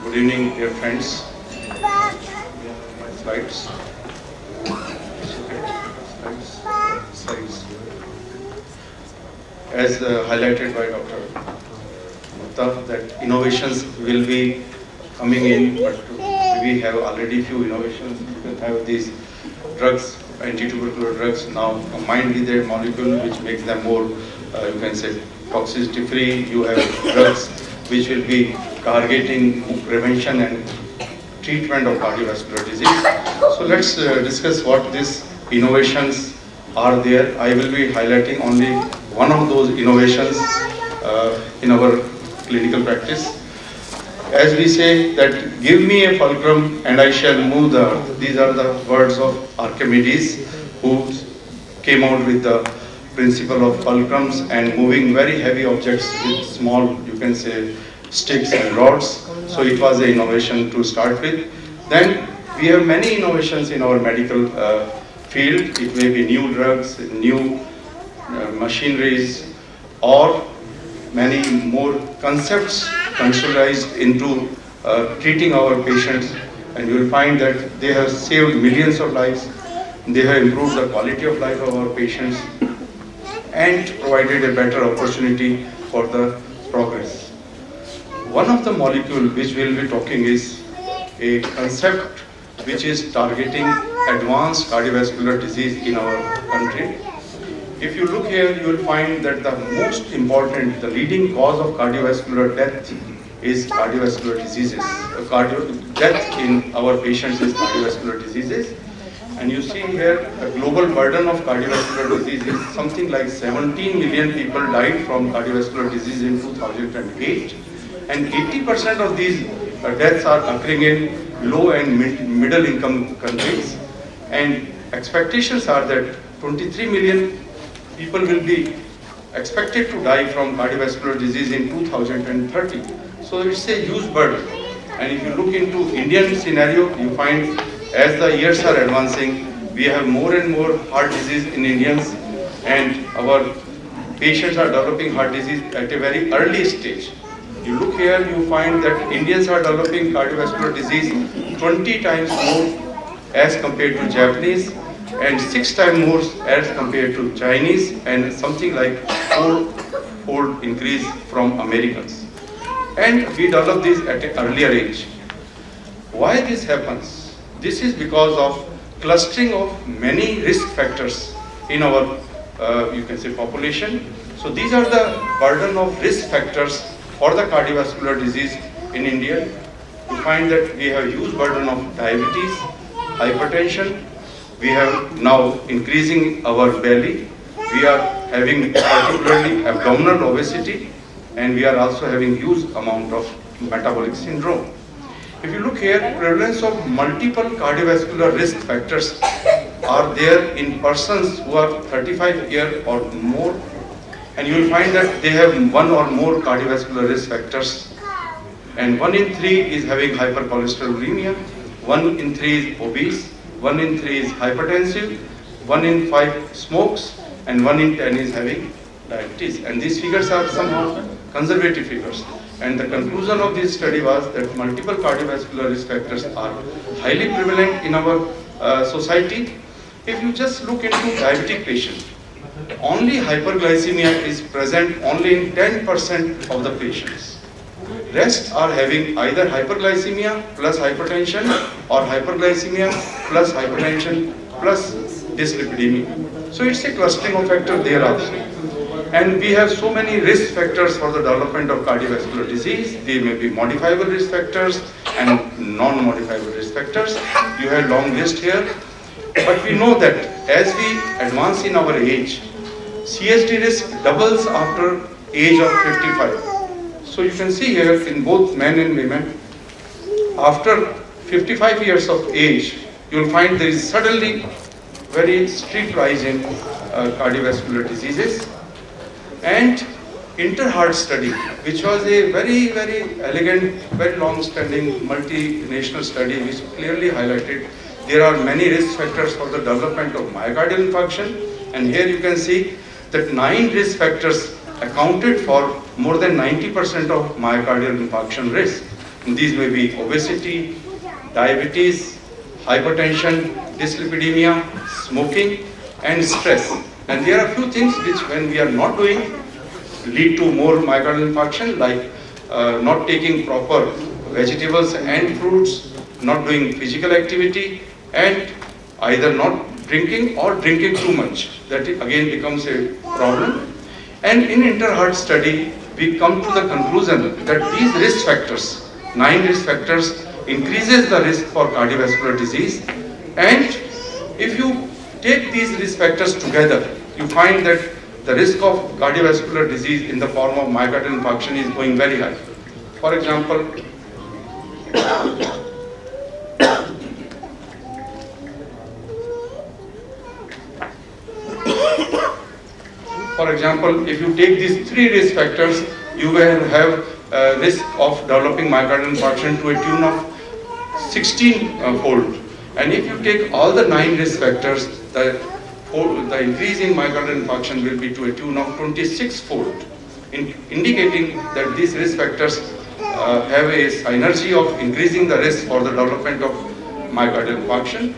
Good evening, dear friends. My slides. Slides. As highlighted by Dr. Gupta, that innovations will be coming in, but we have already few innovations. You can have these drugs, anti-tubercular drugs, now combined with their molecule, which makes them more, you can say, toxicity free. You have drugs which will be targeting prevention and treatment of cardiovascular disease. So let's discuss what these innovations are there. I will be highlighting only one of those innovations in our clinical practice. As we say that, give me a fulcrum and I shall move the earth. These are the words of Archimedes, who came out with the principle of fulcrums and moving very heavy objects with small, you can say, sticks and rods. So it was an innovation to start with. Then we have many innovations in our medical field. It may be new drugs, new machineries, or many more concepts conceptualized into treating our patients, and you will find that they have saved millions of lives, they have improved the quality of life of our patients, and provided a better opportunity for the progress. One of the molecules which we will be talking is a concept which is targeting advanced cardiovascular disease in our country. If you look here, you will find that the most important, the leading cause of cardiovascular death is cardiovascular diseases. Death in our patients is cardiovascular diseases. And you see here, the global burden of cardiovascular disease is something like 17 million people died from cardiovascular disease in 2008. And 80% of these deaths are occurring in low and middle income countries. And expectations are that 23 million people will be expected to die from cardiovascular disease in 2030. So it's a huge burden. And if you look into Indian scenario, you find as the years are advancing, we have more and more heart disease in Indians, and our patients are developing heart disease at a very early stage. You look here, you find that Indians are developing cardiovascular disease 20 times more as compared to Japanese, and 6 times more as compared to Chinese, and something like 4-fold increase from Americans. And we develop this at an earlier age. Why this happens? This is because of clustering of many risk factors in our, you can say, population. So these are the burden of risk factors for the cardiovascular disease in India. You find that we have huge burden of diabetes, hypertension. We have now increasing our belly. We are having particularly abdominal obesity, and we are also having huge amount of metabolic syndrome. If you look here, prevalence of multiple cardiovascular risk factors are there in persons who are 35 years or more, and you will find that they have one or more cardiovascular risk factors, and 1 in 3 is having hypercholesterolemia, 1 in 3 is obese, 1 in 3 is hypertensive, 1 in 5 smokes, and 1 in 10 is having diabetes. And these figures are somehow conservative figures. And the conclusion of this study was that multiple cardiovascular risk factors are highly prevalent in our society. If you just look into diabetic patients, only hyperglycemia is present only in 10% of the patients. Rest are having either hyperglycemia plus hypertension or hyperglycemia plus hypertension plus dyslipidemia. So it's a clustering of factors there also. And we have so many risk factors for the development of cardiovascular disease. They may be modifiable risk factors and non-modifiable risk factors. You have a long list here. But we know that as we advance in our age, CSD risk doubles after age of 55. So you can see here in both men and women, after 55 years of age, you will find there is suddenly very steep rise in cardiovascular diseases. And Interheart study, which was a very, very elegant, very long-standing multinational study, which clearly highlighted there are many risk factors for the development of myocardial infarction. And here you can see that 9 risk factors accounted for more than 90% of myocardial infarction risk. These may be obesity, diabetes, hypertension, dyslipidemia, smoking, and stress. And there are a few things which, when we are not doing, lead to more myocardial infarction, like not taking proper vegetables and fruits, not doing physical activity, and either not drinking or drinking too much. That again becomes a problem. And in Interheart study, we come to the conclusion that these risk factors, 9 risk factors, increases the risk for cardiovascular disease. And if you take these risk factors together, you find that the risk of cardiovascular disease in the form of myocardial infarction is going very high. For example, if you take these 3 risk factors, you will have a risk of developing myocardial infarction to a tune of 16-fold. And if you take all the 9 risk factors, the increase in myocardial infarction will be to a tune of 26-fold, indicating that these risk factors have a synergy of increasing the risk for the development of myocardial infarction.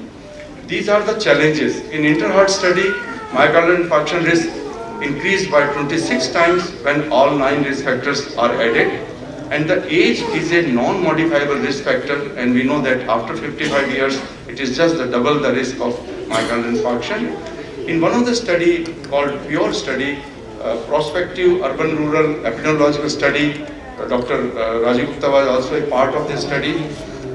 These are the challenges. In Interheart study, myocardial infarction risk increased by 26 times when all 9 risk factors are added. And the age is a non-modifiable risk factor, and we know that after 55 years, it is just double the risk of myocardial infarction. In one of the study called PURE study, prospective urban-rural epidemiological study, Dr. Rajiv Gupta was also a part of this study.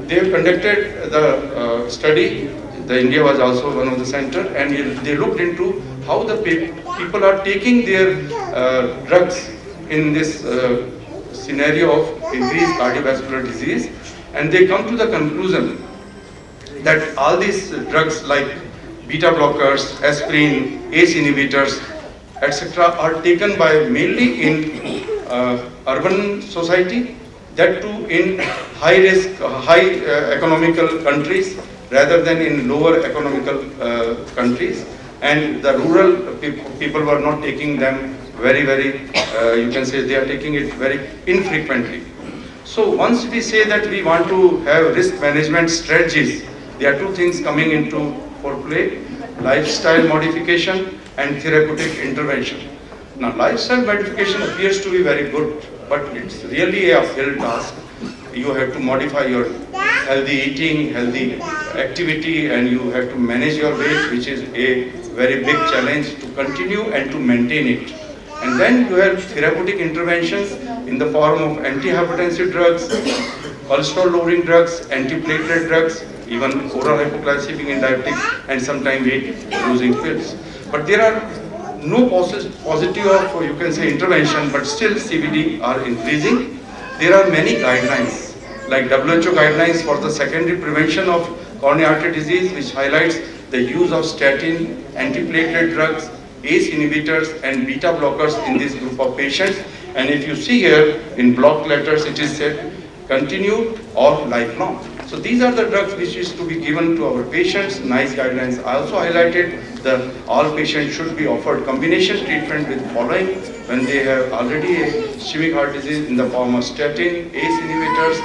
They have conducted the study. India was also one of the center, and they looked into how the people are taking their drugs in this scenario of increased cardiovascular disease, and they come to the conclusion that all these drugs like beta blockers, aspirin, ACE inhibitors, etc. are taken by mainly in urban society, that too in high risk, high economical countries rather than in lower economical countries, and the rural people were not taking them very, you can say they are taking it very infrequently. So once we say that we want to have risk management strategies, there are 2 things coming into play: lifestyle modification and therapeutic intervention. Now, lifestyle modification appears to be very good, but it's really a uphill task. You have to modify your healthy eating, healthy activity, and you have to manage your weight, which is a very big challenge to continue and to maintain it. And then you have therapeutic interventions in the form of antihypertensive drugs, cholesterol-lowering drugs, antiplatelet drugs, even oral hypoglycemic in diabetics, and sometimes weight-losing pills. But there are no positive of, you can say, intervention, but still CVD are increasing. There are many guidelines, like WHO guidelines for the secondary prevention of coronary artery disease, which highlights the use of statin, antiplatelet drugs, ACE inhibitors, and beta blockers in this group of patients. And if you see here in block letters, it is said continued or lifelong. So these are the drugs which is to be given to our patients. Nice guidelines. I also highlighted that all patients should be offered combination treatment with following when they have already a ischemic heart disease in the form of statin, ACE inhibitors,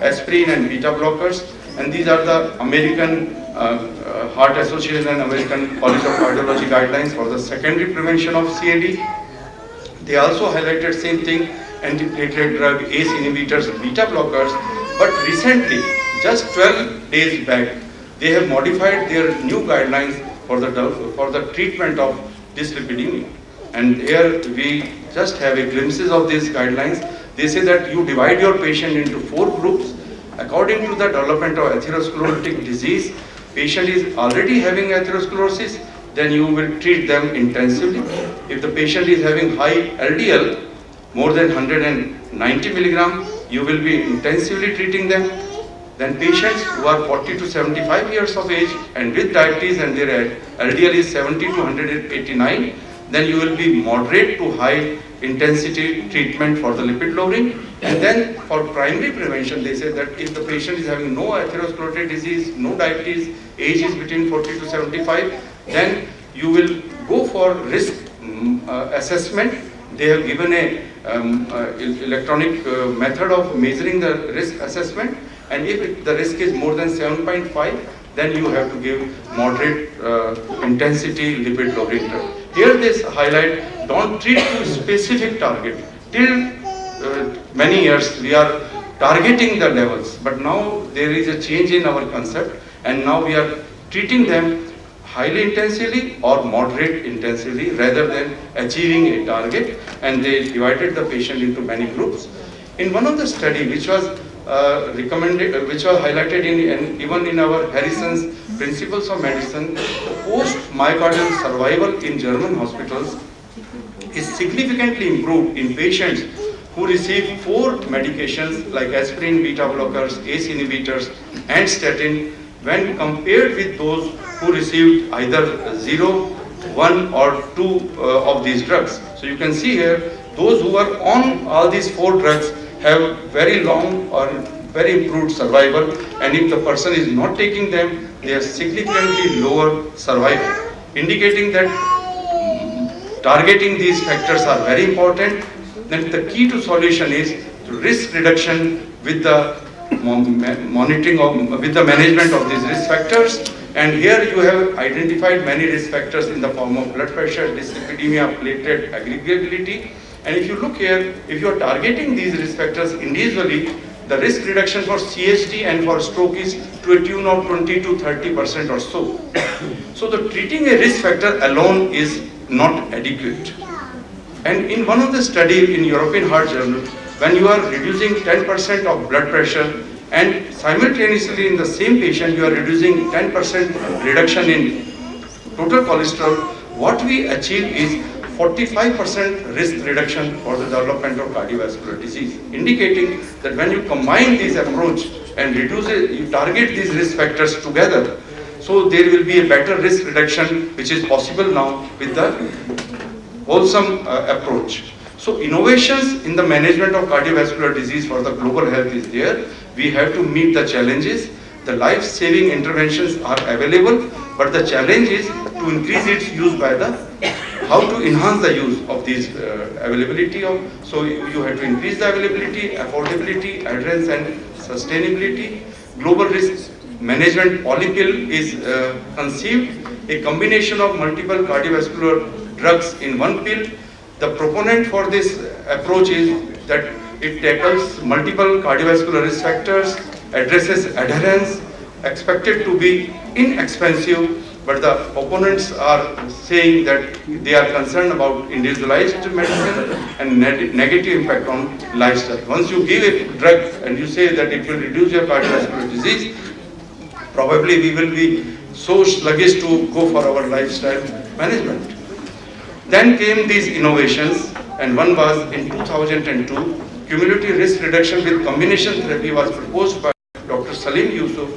aspirin, and beta blockers. And these are the American Heart Association and American College of Cardiology guidelines for the secondary prevention of CAD. They also highlighted same thing, antiplatelet drug, ACE inhibitors, beta blockers. But recently, just 12 days back, they have modified their new guidelines for the treatment of dyslipidemia. And here we just have a glimpses of these guidelines. They say that you divide your patient into 4 groups according to the development of atherosclerotic disease. Patient is already having atherosclerosis, then you will treat them intensively. If the patient is having high LDL, more than 190 milligram, you will be intensively treating them. Then patients who are 40 to 75 years of age and with diabetes and their LDL is 70 to 189, then you will be moderate to high intensity treatment for the lipid lowering. And then for primary prevention, they say that if the patient is having no atherosclerotic disease, no diabetes, age is between 40 to 75, then you will go for risk assessment. They have given a electronic method of measuring the risk assessment, and if the risk is more than 7.5, then you have to give moderate intensity lipid lowering drug. Here they highlight, don't treat to specific target. Till many years we are targeting the levels, but now there is a change in our concept, and now we are treating them highly intensively or moderate intensively rather than achieving a target, and they divided the patient into many groups. In one of the study which was recommended, which was highlighted even in our Harrison's Principles of Medicine, post myocardial survival in German hospitals is significantly improved in patients who receive 4 medications like aspirin, beta blockers, ACE inhibitors and statin, when compared with those who received either 0, 1 or 2 of these drugs. So you can see here, those who are on all these 4 drugs have very long or very improved survival, and if the person is not taking them, they have significantly lower survival, indicating that targeting these factors are very important. Then the key to solution is risk reduction with the monitoring of, with the management of these risk factors. And here you have identified many risk factors in the form of blood pressure, dyslipidemia, platelet aggregability. And if you look here, if you are targeting these risk factors individually, the risk reduction for CHD and for stroke is to a tune of 20 to 30% or so. So the treating a risk factor alone is not adequate. And in one of the studies in European Heart Journal, when you are reducing 10% of blood pressure and simultaneously in the same patient you are reducing 10% reduction in total cholesterol, what we achieve is 45% risk reduction for the development of cardiovascular disease, indicating that when you combine this approach and reduce it, you target these risk factors together, so there will be a better risk reduction which is possible now with the wholesome approach. So innovations in the management of cardiovascular disease for the global health is there. We have to meet the challenges. The life-saving interventions are available, but the challenge is to increase its use by the, how to enhance the use of these availability of, so you have to increase the availability, affordability, adherence and sustainability. Global risk management polypill is conceived, a combination of multiple cardiovascular drugs in one pill. The proponent for this approach is that it tackles multiple cardiovascular risk factors, addresses adherence, expected to be inexpensive, but the opponents are saying that they are concerned about individualized medicine and negative impact on lifestyle. Once you give a drug and you say that it will reduce your cardiovascular disease, probably we will be so sluggish to go for our lifestyle management. Then came these innovations, and one was in 2002, cumulative risk reduction with combination therapy was proposed by Dr. Salim Yusuf.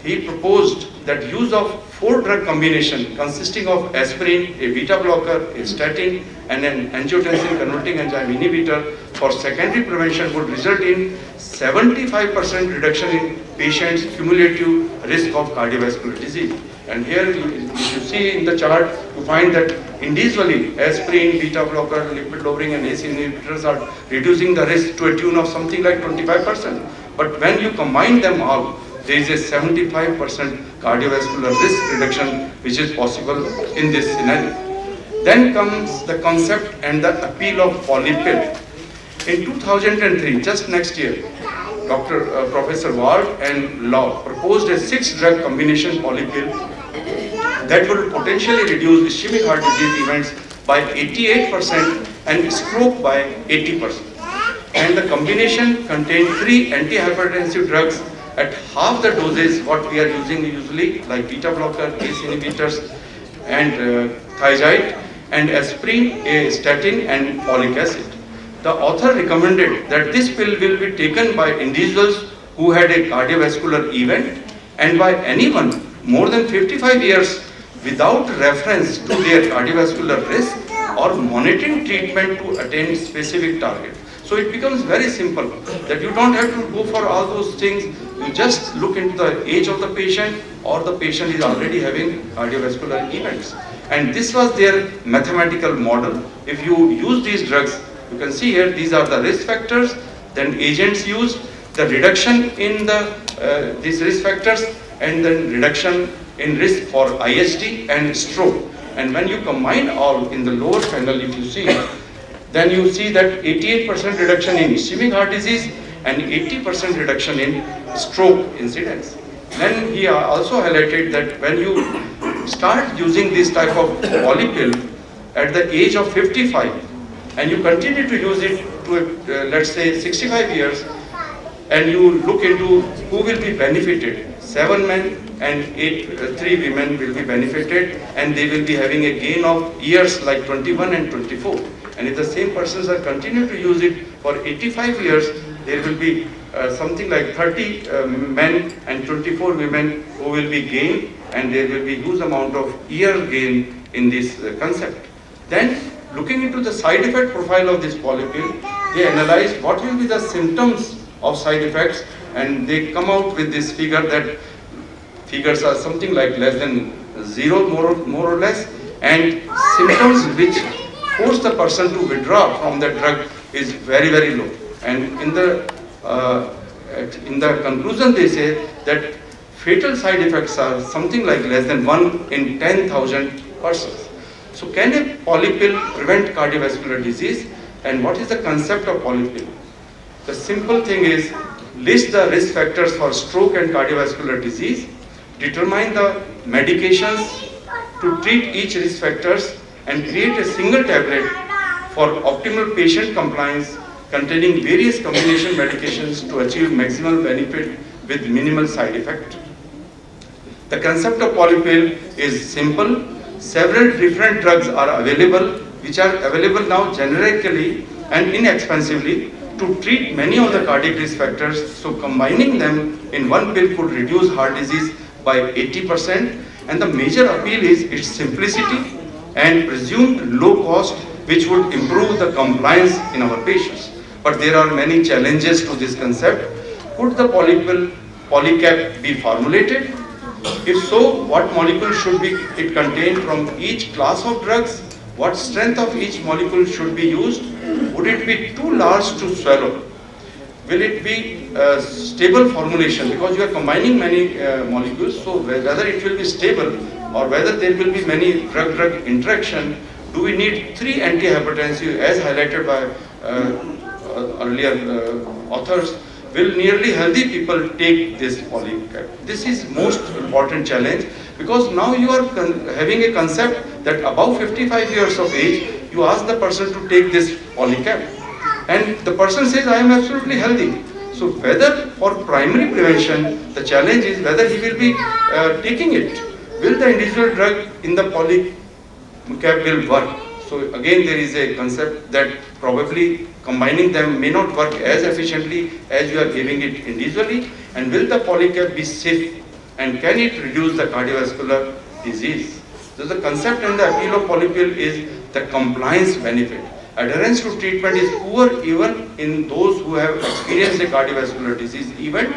He proposed that use of 4 drug combination consisting of aspirin, a beta blocker, a statin and an angiotensin converting enzyme inhibitor for secondary prevention would result in 75% reduction in patients' cumulative risk of cardiovascular disease. And here if you see in the chart, you find that individually aspirin, beta blocker, lipid lowering and ACE inhibitors are reducing the risk to a tune of something like 25%. But when you combine them all, there is a 75% cardiovascular risk reduction which is possible in this scenario. Then comes the concept and the appeal of polypill. In 2003, just next year, Professor Ward and Law proposed a 6-drug combination polypill that would potentially reduce ischemic heart disease events by 88% and stroke by 80%. And the combination contained 3 antihypertensive drugs at half the doses what we are using usually, like beta blocker, ACE inhibitors and thiazide, and aspirin, a statin and folic acid. The author recommended that this pill will be taken by individuals who had a cardiovascular event and by anyone more than 55 years without reference to their cardiovascular risk or monitoring treatment to attain specific target. So it becomes very simple that you don't have to go for all those things. You just look into the age of the patient, or the patient is already having cardiovascular events. And this was their mathematical model. If you use these drugs You can see here, these are the risk factors, then agents used, the reduction in these risk factors, and then reduction in risk for ISD and stroke. And when you combine all in the lower panel, if you see, then you see that 88% reduction in ischemic heart disease and 80% reduction in stroke incidence. Then he also highlighted that when you start using this type of polypill at the age of 55 and you continue to use it to let's say 65 years, and you look into who will be benefited, 7 men and 3 women will be benefited, and they will be having a gain of years like 21 and 24. And if the same persons are continue to use it for 85 years, there will be something like 30 men and 24 women who will be gained, and there will be huge amount of year gain in this concept. Then, looking into the side effect profile of this polypill, they analyzed what will be the symptoms of side effects, and they come out with this figure that figures are something like less than 0 more or less, and symptoms which force the person to withdraw from the drug is very, very low. And in the conclusion they say that fatal side effects are something like less than 1 in 10,000 persons. So can a polypill prevent cardiovascular disease, and what is the concept of polypill? The simple thing is, list the risk factors for stroke and cardiovascular disease, determine the medications to treat each risk factors, and create a single tablet for optimal patient compliance containing various combination medications to achieve maximal benefit with minimal side effect. The concept of polypill is simple. Several different drugs are available, which are available now generically and inexpensively to treat many of the cardiac risk factors. So combining them in one pill could reduce heart disease by 80%, and the major appeal is its simplicity and presumed low cost, which would improve the compliance in our patients. But there are many challenges to this concept. Could the polycap be formulated? If so, what molecule should it contain from each class of drugs? What strength of each molecule should be used? Would it be too large to swallow? Will it be a stable formulation, because you are combining many molecules, so whether it will be stable or whether there will be many drug-drug interaction? Do we need 3 antihypertensive as highlighted by earlier authors? Will nearly healthy people take this polycap? This is most important challenge, because now you are having a concept that above 55 years of age, you ask the person to take this polycap, and the person says, I am absolutely healthy. So whether for primary prevention, the challenge is whether he will be taking it. Will the individual drug in the polycap will work? So again, there is a concept that probably combining them may not work as efficiently as you are giving it individually. And will the polycap be safe, and can it reduce the cardiovascular disease? So the concept and the appeal of polypill is the compliance benefit. Adherence to treatment is poor even in those who have experienced a cardiovascular disease event,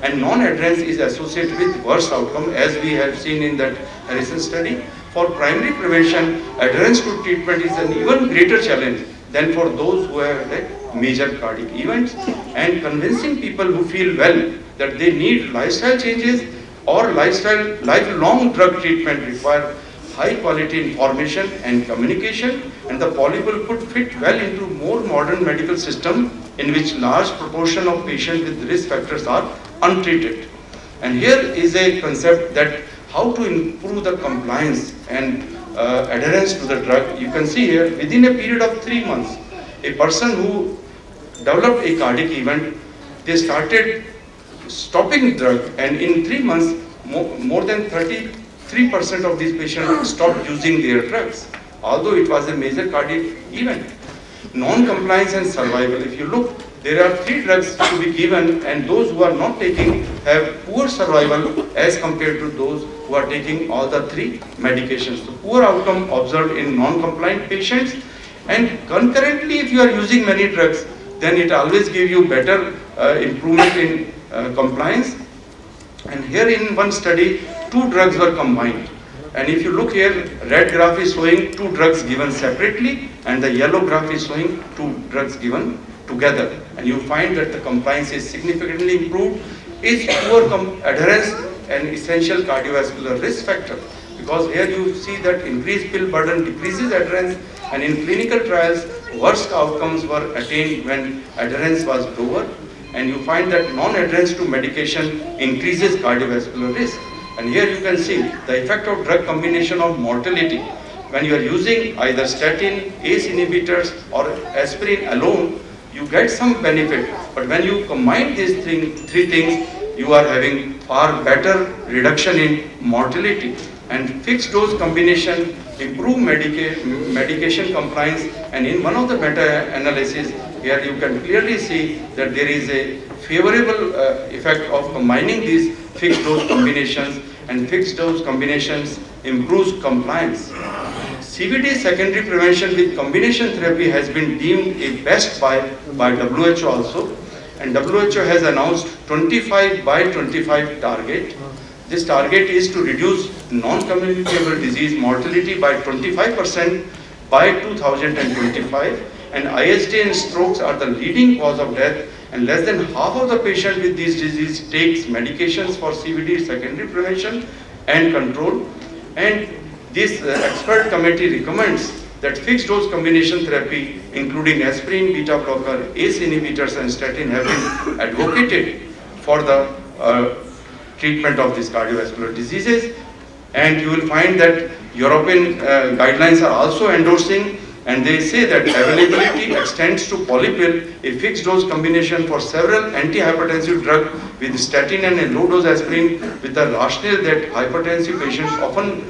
and non-adherence is associated with worse outcome, as we have seen in that Harrison study. For primary prevention, adherence to treatment is an even greater challenge than for those who have had major cardiac events, and convincing people who feel well that they need lifestyle changes or lifelong drug treatment require high quality information and communication, and the polypill could fit well into more modern medical system in which large proportion of patients with risk factors are untreated. And here is a concept that how to improve the compliance and adherence to the drug. You can see here, within a period of 3 months, a person who developed a cardiac event, they started stopping drug, and in 3 months, more than 33% of these patients stopped using their drugs, although it was a major cardiac event. Non-compliance and survival. If you look, there are 3 drugs to be given, and those who are not taking have poor survival as compared to those who are taking all the 3 medications. So poor outcome observed in non-compliant patients, and concurrently if you are using many drugs, then it always gives you better improvement in compliance. And here in one study, 2 drugs were combined. And if you look here, red graph is showing 2 drugs given separately, and the yellow graph is showing 2 drugs given together. And you find that the compliance is significantly improved. Is poor adherence an essential cardiovascular risk factor? Because here you see that increased pill burden decreases adherence, and in clinical trials, worst outcomes were attained when adherence was lower. And you find that non-adherence to medication increases cardiovascular risk. And here you can see the effect of drug combination of mortality. When you are using either statin, ACE inhibitors or aspirin alone, you get some benefit. But when you combine these three things, you are having far better reduction in mortality. And fixed dose combination improve medication compliance. And in one of the meta-analysis, here you can clearly see that there is a favorable effect of combining these fixed dose combinations, and fixed dose combinations improves compliance. CVD secondary prevention with combination therapy has been deemed a best by WHO also, and WHO has announced 25 by 25 target. This target is to reduce non-communicable disease mortality by 25% by 2025, and ISD and strokes are the leading cause of death, and less than half of the patients with these diseases takes medications for CVD secondary prevention and control. And this expert committee recommends that fixed dose combination therapy, including aspirin, beta blocker, ACE inhibitors and statin, have been advocated for the treatment of these cardiovascular diseases. And you will find that European guidelines are also endorsing, and they say that availability extends to polypill, a fixed dose combination for several antihypertensive drugs with statin and a low dose aspirin, with the rationale that hypertensive patients often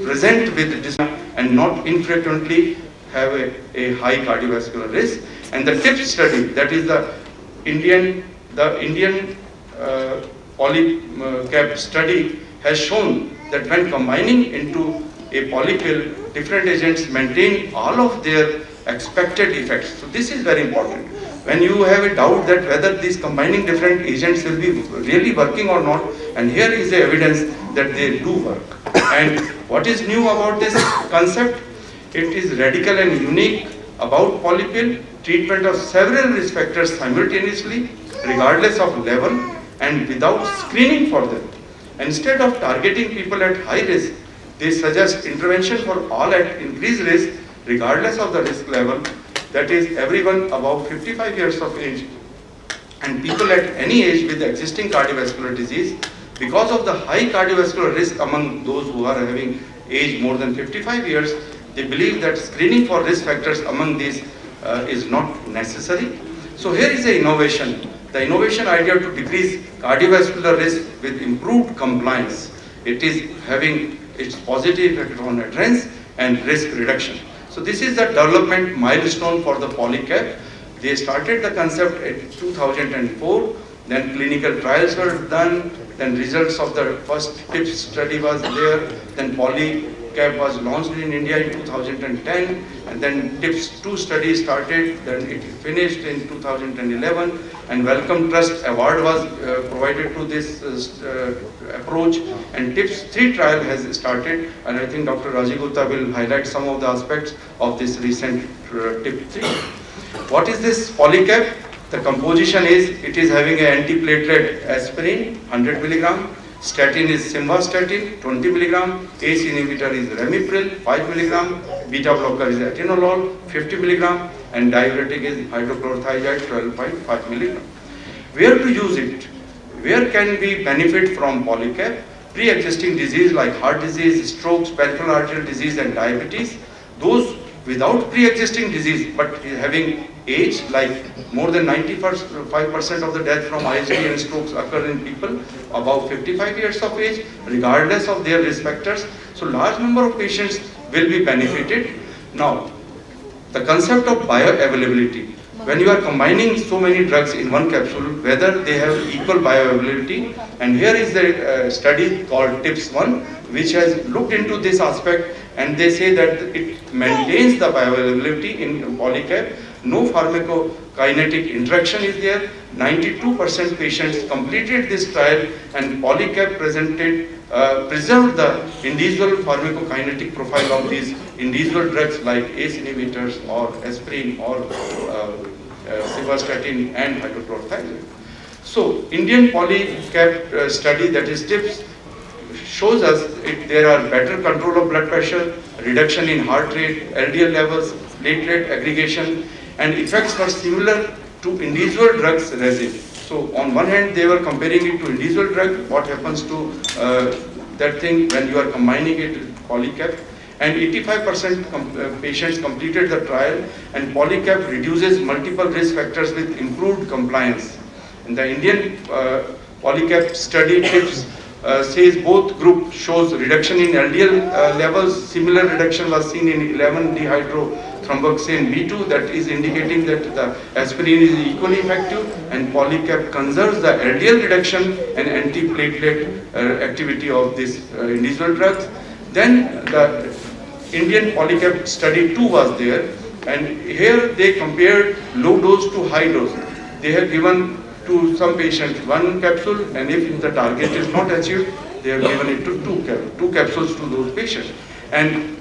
present with this and not infrequently have a high cardiovascular risk. And the TIPS study, that is the Indian polycap study, has shown that when combining into a polypill, different agents maintain all of their expected effects. So this is very important. When you have a doubt that whether these combining different agents will be really working or not, and here is the evidence that they do work. And what is new about this concept? It is radical and unique about polypill, treatment of several risk factors simultaneously, regardless of level and without screening for them. Instead of targeting people at high risk, they suggest intervention for all at increased risk, regardless of the risk level, that is everyone above 55 years of age and people at any age with existing cardiovascular disease. Because of the high cardiovascular risk among those who are having age more than 55 years, they believe that screening for risk factors among these is not necessary. So here is the innovation. The innovation idea to decrease cardiovascular risk with improved compliance. It is having its positive effect on adherence and risk reduction. So this is the development milestone for the polycap. They started the concept in 2004, then clinical trials were done, then results of the first TIPS study was there, then polycap was launched in India in 2010, and then TIPS 2 study started, then it finished in 2011, and Wellcome Trust Award was provided to this approach, and TIPS 3 trial has started, and I think Dr. Rajiv Gupta will highlight some of the aspects of this recent TIPS 3. What is this polycap? The composition is, it is having an antiplatelet aspirin 100 milligram, statin is simvastatin 20 milligram, ACE inhibitor is ramipril 5 milligram, beta blocker is atenolol 50 milligram, and diuretic is hydrochlorothiazide 12.5 milligram. Where to use it? Where can we benefit from polycap? Pre-existing disease like heart disease, strokes, peripheral arterial disease and diabetes. Those without pre-existing disease but having age, like more than 95% of the death from ISD and strokes occur in people above 55 years of age, regardless of their risk factors. So large number of patients will be benefited. Now, the concept of bioavailability. When you are combining so many drugs in one capsule, whether they have equal bioavailability, and here is the study called TIPS-1, which has looked into this aspect, and they say that it maintains the bioavailability in polycap. No pharmacokinetic interaction is there. 92% patients completed this trial, and polycap presented preserved the individual pharmacokinetic profile of these individual drugs like ACE inhibitors or aspirin or simvastatin and hydrochlorothiazide. So, Indian polycap study, that is TIPS, shows us there are better control of blood pressure, reduction in heart rate, LDL levels, platelet aggregation, and effects were similar to individual drugs resin. So on one hand, they were comparing it to individual drug, what happens to that thing when you are combining it with polycap, and 85% patients completed the trial, and polycap reduces multiple risk factors with improved compliance. And the Indian polycap study TIPS says both group shows reduction in LDL levels. Similar reduction was seen in 11-dehydrothromboxane B2, that is indicating that the aspirin is equally effective, and polycap conserves the LDL reduction and antiplatelet activity of these individual drugs. Then the Indian polycap study 2 was there, and here they compared low dose to high dose. They have given to some patients one capsule, and if the target is not achieved, they have given it to two capsules to those patients. And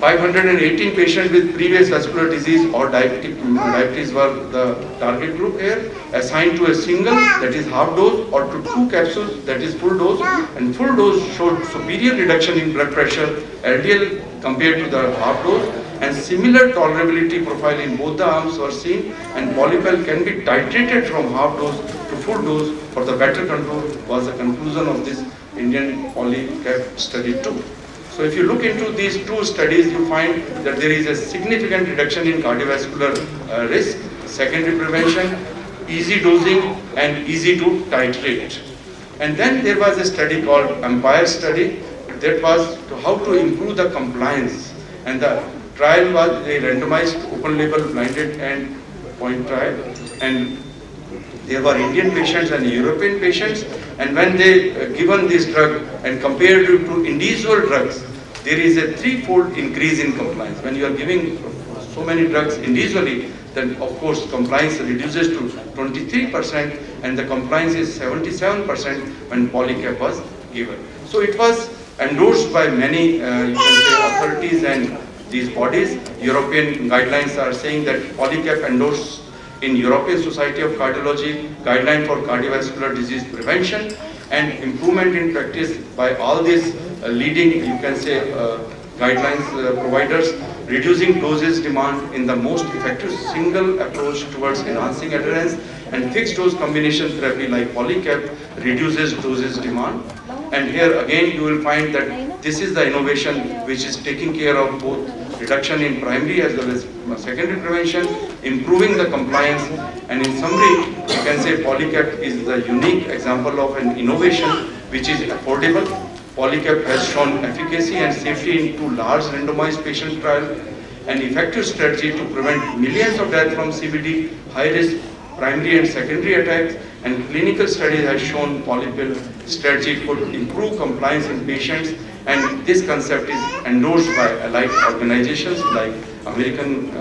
518 patients with previous vascular disease or diabetes were the target group here, assigned to a single, that is half dose, or to 2 capsules, that is full dose, and full dose showed superior reduction in blood pressure, LDL, compared to the half dose, and similar tolerability profile in both the arms were seen, and polypel can be titrated from half dose to full dose for the better control, was the conclusion of this Indian polycap study 2. So if you look into these 2 studies, you find that there is a significant reduction in cardiovascular risk, secondary prevention, easy dosing, and easy to titrate. And then there was a study called EMPIRE study, that was how to improve the compliance. And the trial was a randomized open label blinded end point trial, and there were Indian patients and European patients, and when they given this drug and compared it to individual drugs, there is a 3-fold increase in compliance. When you are giving so many drugs individually, then of course compliance reduces to 23%, and the compliance is 77% when polycap was given. So it was endorsed by many you can say authorities and these bodies. European guidelines are saying that polycap endorsed in European Society of Cardiology guideline for cardiovascular disease prevention, and improvement in practice by all these leading, you can say, guidelines providers, reducing dosage demand in the most effective single approach towards enhancing adherence, and fixed dose combination therapy like polycap reduces dosage demand. And here again you will find that this is the innovation which is taking care of both reduction in primary as well as secondary prevention, improving the compliance, and in summary you can say polycap is the unique example of an innovation which is affordable. Polycap has shown efficacy and safety in 2 large randomized patient trials, an effective strategy to prevent millions of deaths from CVD, high risk primary and secondary attacks, and clinical studies have shown polypill strategy could improve compliance in patients, and this concept is endorsed by allied organizations like American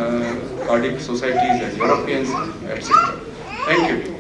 cardiac societies and Europeans, etc. Thank you.